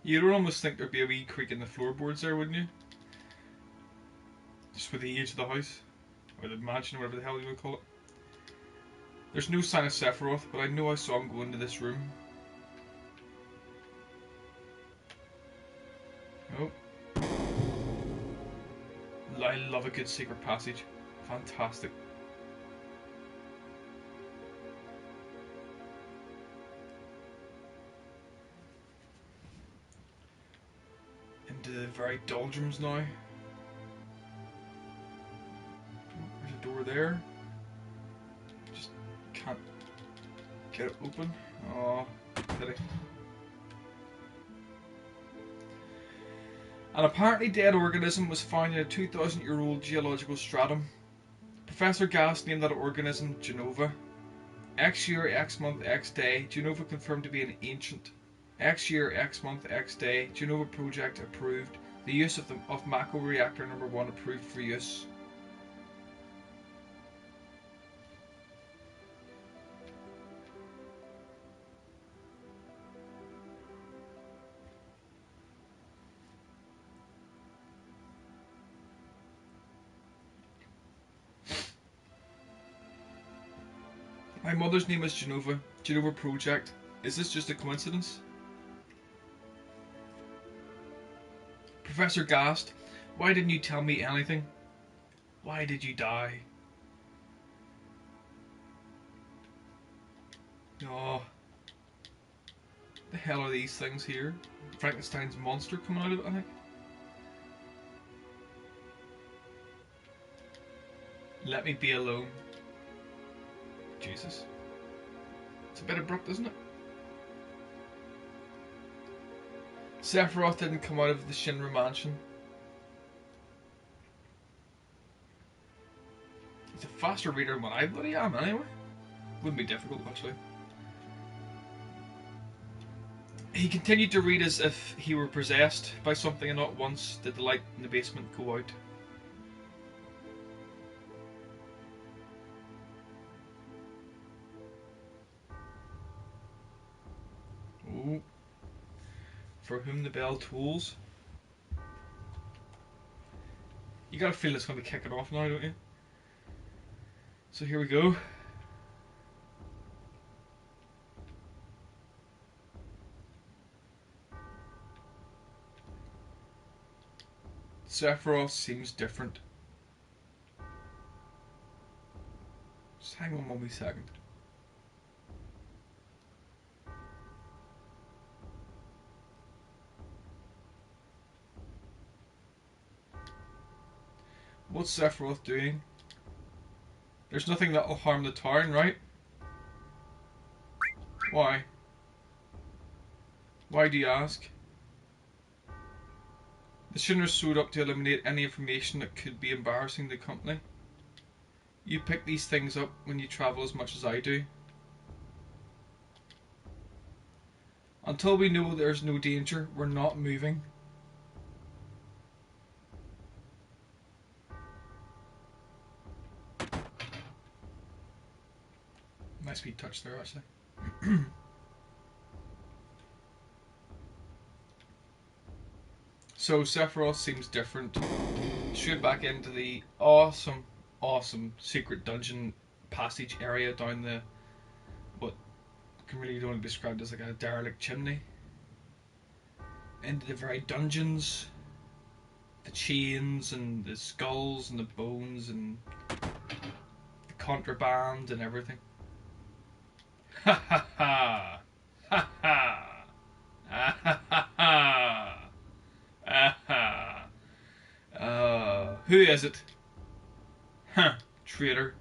[SPEAKER 1] You'd almost think there'd be a wee creak in the floorboards there, wouldn't you? Just with the age of the house. Or the mansion, or whatever the hell you would call it. There's no sign of Sephiroth, but I know I saw him go into this room. Oh. I love a good secret passage. Fantastic. Into the very doldrums now. There's a door there. Just can't get it open. Oh, pity. An apparently dead organism was found in a 2,000-year-old geological stratum. Professor Gass named that organism Genova. X year, X month, X day, Genova confirmed to be an ancient. X year, X month, X day, Genova project approved. The use of Mako reactor number 1 approved for use. My mother's name is Genova. Genova project. Is this just a coincidence? Professor Gast, why didn't you tell me anything? Why did you die? Oh. The hell are these things here? Frankenstein's monster coming out of it, I think. Let me be alone. Jesus. It's a bit abrupt, isn't it? Sephiroth didn't come out of the Shinra mansion. He's a faster reader than what I bloody am, anyway. Wouldn't be difficult, actually. He continued to read as if he were possessed by something, and not once did the light in the basement go out. Oh. For whom the bell tolls. You got a feeling it's going to be kicking off now, don't you? So here we go. Sephiroth seems different. Just hang on 1 wee second. What's Sephiroth doing? There's nothing that will harm the town, right? Why? Why do you ask? The Shinra showed up to eliminate any information that could be embarrassing to the company. You pick these things up when you travel as much as I do. Until we know there's no danger, we're not moving. Nice wee touch there, actually. So Sephiroth seems different. Straight back into the awesome, awesome secret dungeon passage area down the what can really only be described as like a derelict chimney into the very dungeons, the chains and the skulls and the bones and the contraband and everything. Ha ha ha! Ha ha! Ah ha ha ha! Ah ha! Who is it? Huh, traitor.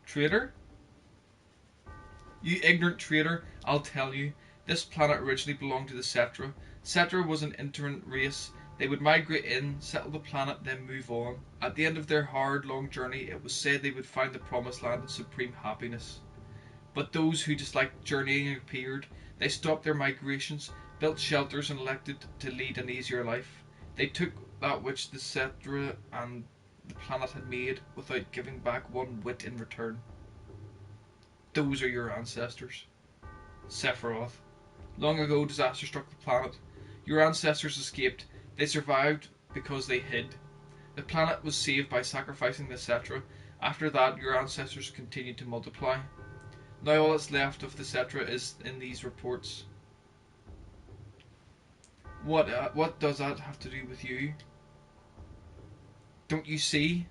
[SPEAKER 1] Traitor? You ignorant traitor, I'll tell you. This planet originally belonged to the Cetra. Cetra was an interment race. They would migrate in, settle the planet, then move on. At the end of their hard, long journey, it was said they would find the promised land and supreme happiness. But those who disliked journeying appeared. They stopped their migrations, built shelters and elected to lead an easier life. They took that which the Cetra and the planet had made without giving back one whit in return. Those are your ancestors. Sephiroth. Long ago, disaster struck the planet. Your ancestors escaped. They survived because they hid. The planet was saved by sacrificing the Cetra. After that, your ancestors continued to multiply. Now all that's left of the Cetra is in these reports. What does that have to do with you? Don't you see?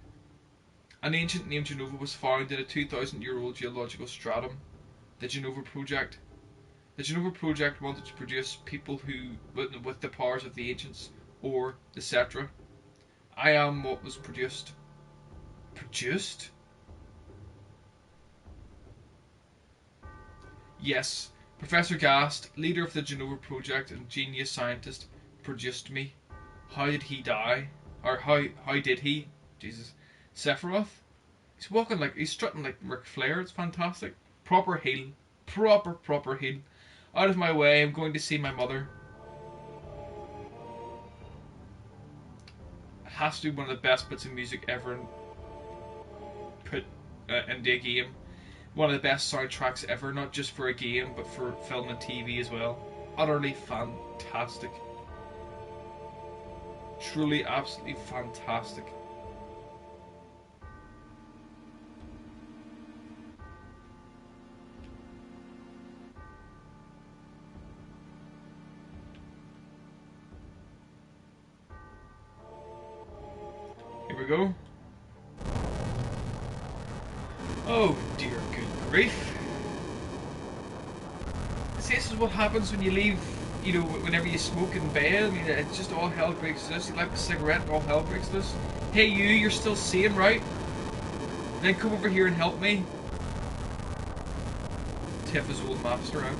[SPEAKER 1] An ancient named Genova was found in a 2,000-year-old geological stratum, the Genova Project. The Genova Project wanted to produce people who, with the powers of the ancients, or the Cetra. I am what was produced. Produced? Yes, Professor Gast, leader of the Genova Project and genius scientist, produced me. How did he die? Or how did he? Jesus. Sephiroth? He's walking like, he's strutting like Ric Flair, it's fantastic. Proper heel. Proper heel. Out of my way, I'm going to see my mother. It has to be one of the best bits of music ever put into a game. One of the best soundtracks ever, not just for a game, but for film and TV as well. Utterly fantastic. Truly, absolutely fantastic. Here we go. Oh dear good grief. See, this is what happens when you leave, you know, whenever you smoke in bed. I mean, it's just all hell breaks loose. You like a cigarette and all hell breaks loose. Hey you, you're still sane, right? Then come over here and help me. Tifa's old master, huh?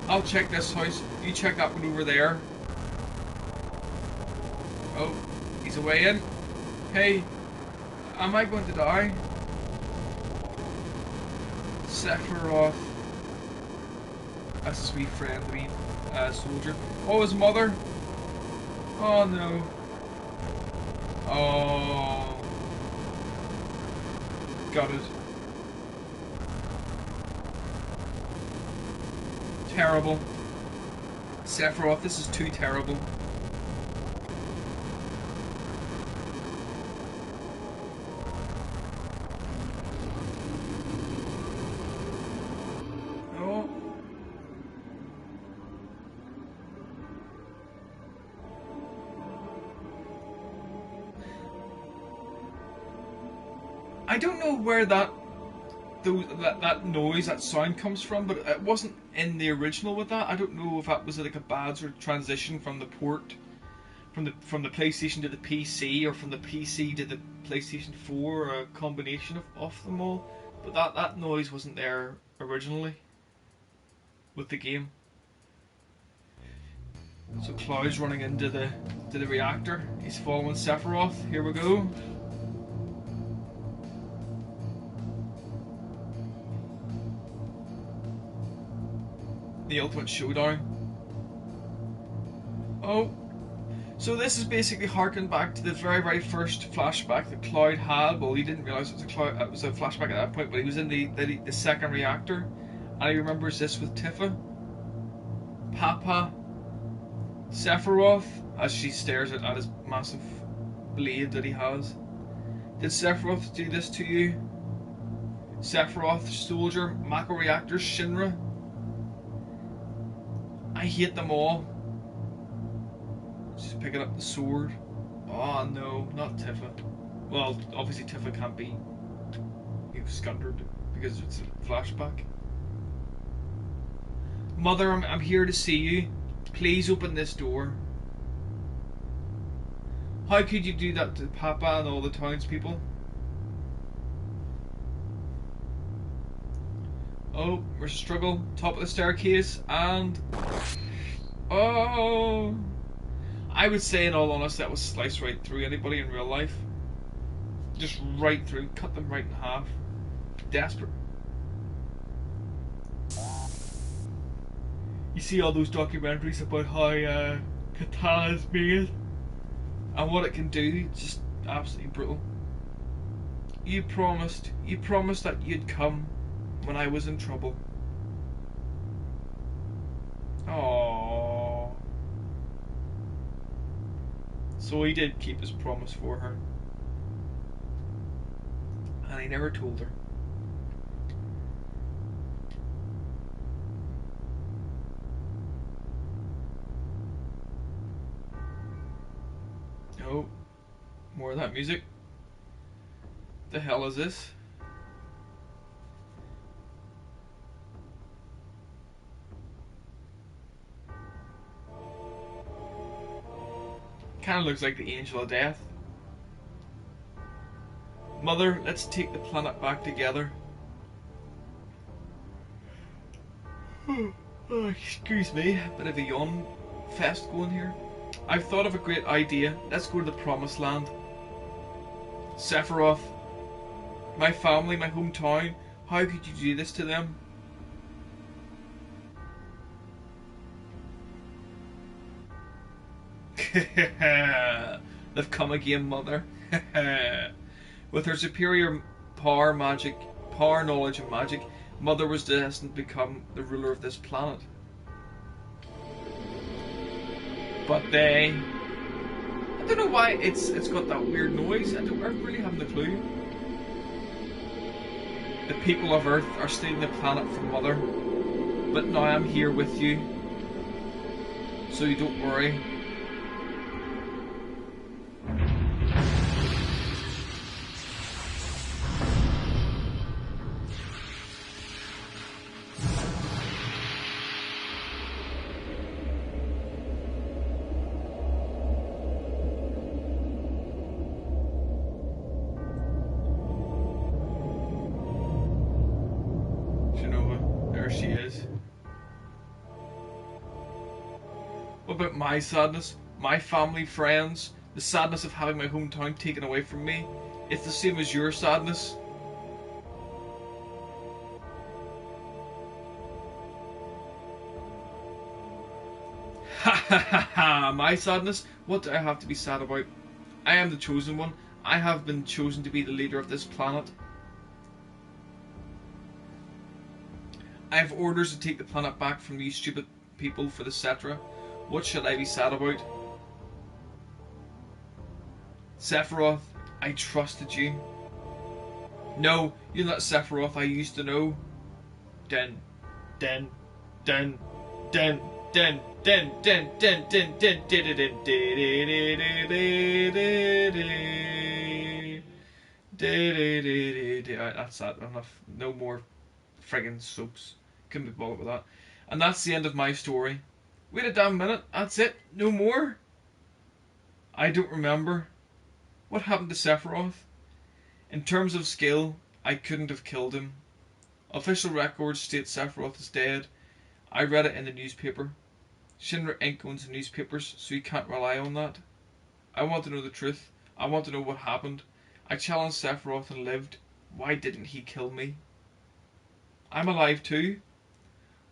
[SPEAKER 1] I'll check this house. You check that one over there. Oh, he's away in. Hey, am I going to die? Sephiroth. That's his wee friend, the wee soldier. Oh, his mother. Oh no. Oh. Got it. Terrible. Sephiroth, this is too terrible. Oh. I don't know where that noise, that sound comes from, but it wasn't in the original with that. I don't know if that was like a bad sort of transition from the port from the PlayStation to the PC, or from the PC to the PlayStation 4, or a combination of them all. But that noise wasn't there originally with the game. So Cloud's running into the reactor. He's following Sephiroth. Here we go. The ultimate showdown. Oh, so this is basically harking back to the very first flashback that Cloud had. Well, he didn't realise it was a flashback at that point, but he was in the second reactor, and he remembers this with Tifa. Papa, Sephiroth, as she stares at his massive blade that he has. Did Sephiroth do this to you? Sephiroth, Soldier, Mako Reactor, Shinra. I hate them all. She's picking up the sword. Oh no, not Tifa. Well, obviously Tifa can't be scundered because it's a flashback. Mother, I'm here to see you. Please open this door. How could you do that to Papa and all the townspeople? Oh, there's a struggle. Top of the staircase and... Oh! I would say in all honesty that was sliced right through anybody in real life. Just right through. Cut them right in half. Desperate. You see all those documentaries about how katana is made and what it can do. It's just absolutely brutal. You promised that you'd come when I was in trouble. Aww. So he did keep his promise for her. And he never told her. Oh, more of that music. The hell is this? Kinda looks like the Angel of Death. Mother, let's take the planet back together. Oh, excuse me, bit of a yawn fest going here. I've thought of a great idea. Let's go to the Promised Land. Sephiroth, my family, my hometown. How could you do this to them? They've come again, Mother. With her superior power, knowledge and magic, Mother was destined to become the ruler of this planet. But I don't know why it's got that weird noise. I really haven't a clue. The people of Earth are stealing the planet from Mother, but now I'm here with you, so you don't worry. She is. What about my sadness? My family, friends? The sadness of having my hometown taken away from me? It's the same as your sadness. Ha ha ha ha! My sadness? What do I have to be sad about? I am the chosen one. I have been chosen to be the leader of this planet. I have orders to take the planet back from these stupid people for the Cetra. What should I be sad about? Sephiroth, I trusted you. No, you're not Sephiroth I used to know. Den. That's that. Enough. No more friggin' soaps. Couldn't be bothered with that. And that's the end of my story. Wait a damn minute. That's it. No more. I don't remember. What happened to Sephiroth? In terms of skill, I couldn't have killed him. Official records state Sephiroth is dead. I read it in the newspaper. Shinra Inc. owns the newspapers, so you can't rely on that. I want to know the truth. I want to know what happened. I challenged Sephiroth and lived. Why didn't he kill me? I'm alive too.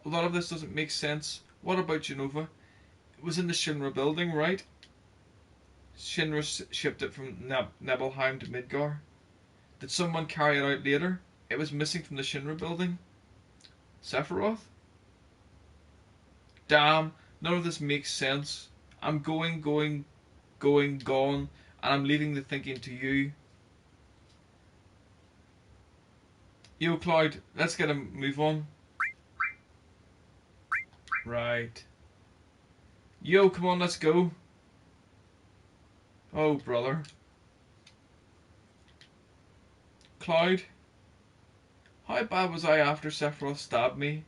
[SPEAKER 1] A lot of this doesn't make sense. What about Genova? It was in the Shinra building, right? Shinra shipped it from Nibelheim to Midgar. Did someone carry it out later? It was missing from the Shinra building. Sephiroth? Damn, none of this makes sense. I'm gone, and I'm leaving the thinking to you. Yo, Cloud, let's get a move on. Right. Yo, come on, let's go. Oh, brother. Cloud, how bad was I after Sephiroth stabbed me?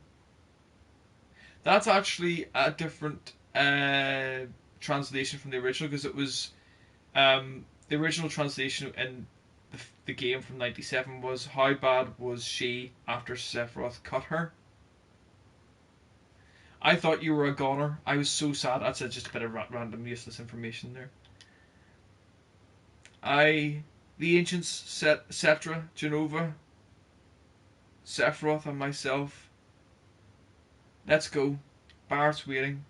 [SPEAKER 1] That's actually a different translation from the original, because it was the original translation in the game from '97 was, how bad was she after Sephiroth cut her? I thought you were a goner. I was so sad. That's just a bit of random useless information there. The ancients, Cetra, Genova, Sephiroth, and myself. Let's go. Barrett's waiting.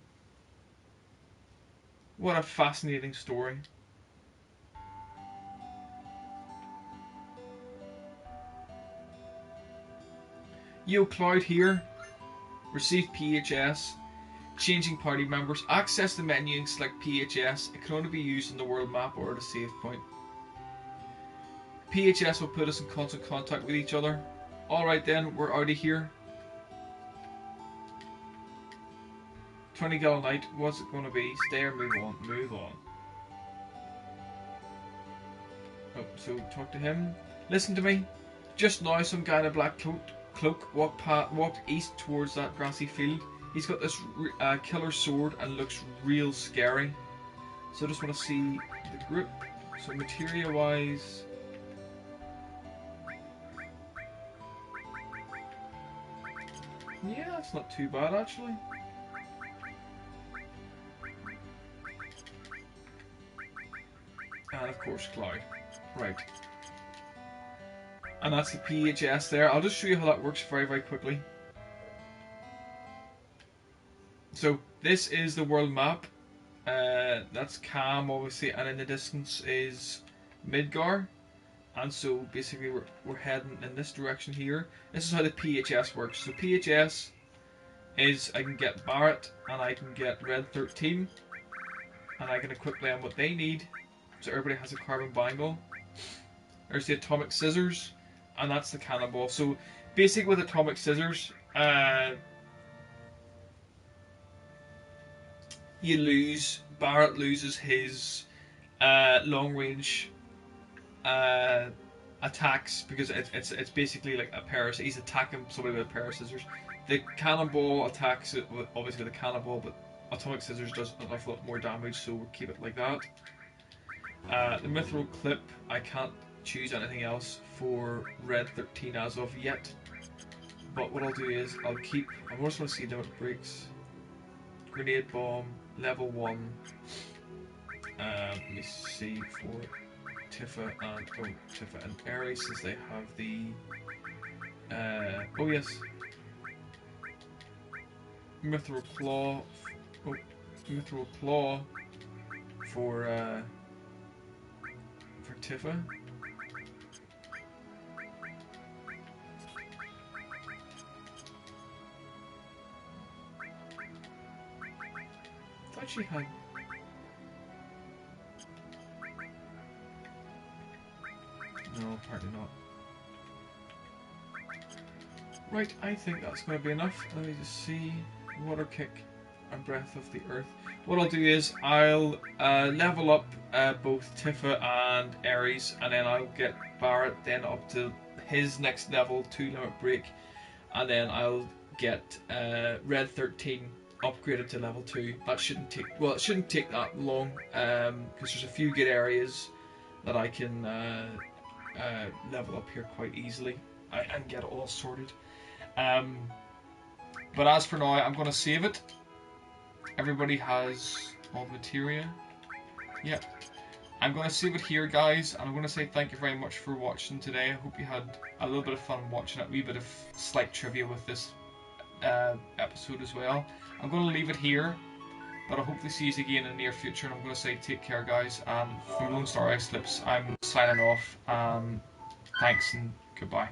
[SPEAKER 1] What a fascinating story. Yo, Cloud here. Receive PHS. Changing party members. Access the menu and select PHS. It can only be used on the world map or at a save point. PHS will put us in constant contact with each other. Alright then, we're out of here. 20 gallon night, what's it going to be? Stay or move on? Move on. Oh, so talk to him. Listen to me. Just now some guy in a black cloak walked east towards that grassy field. He's got this killer sword and looks real scary. So I just want to see the group. So materia wise... yeah, that's not too bad actually. And of course Cloud. Right. And that's the PHS there. I'll just show you how that works very, very quickly. So this is the world map. That's Cam obviously, and in the distance is Midgar. And so basically we're heading in this direction here. This is how the PHS works. So PHS is I can get Barrett and I can get Red 13 and I can equip them what they need. So everybody has a carbon bangle. There's the atomic scissors, and that's the cannonball. So basically with atomic scissors, Barrett loses his long range attacks because it's basically like a pair of, he's attacking somebody with a pair of scissors. The cannonball attacks it with, obviously with a cannonball, but atomic scissors does an awful lot more damage, so we'll keep it like that. The mithril clip, I can't choose anything else for Red 13 as of yet, but what I'll do is I just want to see limit breaks. Grenade bomb, level 1. Let me see for Tifa and Ares, since they have the oh yes, mithril claw. Mithril claw for Tifa. I thought she had. No, apparently not. Right, I think that's going to be enough. Let me just see. Water kick and breath of the earth. What I'll do is I'll level up both Tifa and Ares, and then I'll get Barrett then up to his next level 2 limit break, and then I'll get Red 13 upgraded to level 2. That shouldn't take, well, it shouldn't take that long, because there's a few good areas that I can level up here quite easily and get it all sorted. But as for now, I'm going to save it. Everybody has all the materia. Yep. I'm going to save it here, guys, and I'm going to say thank you very much for watching today. I hope you had a little bit of fun watching it. A wee bit of slight trivia with this episode as well. I'm going to leave it here, but I'll hopefully see you again in the near future, and I'm going to say take care, guys. And from Lone Star Ice Lips, I'm signing off. Thanks and goodbye.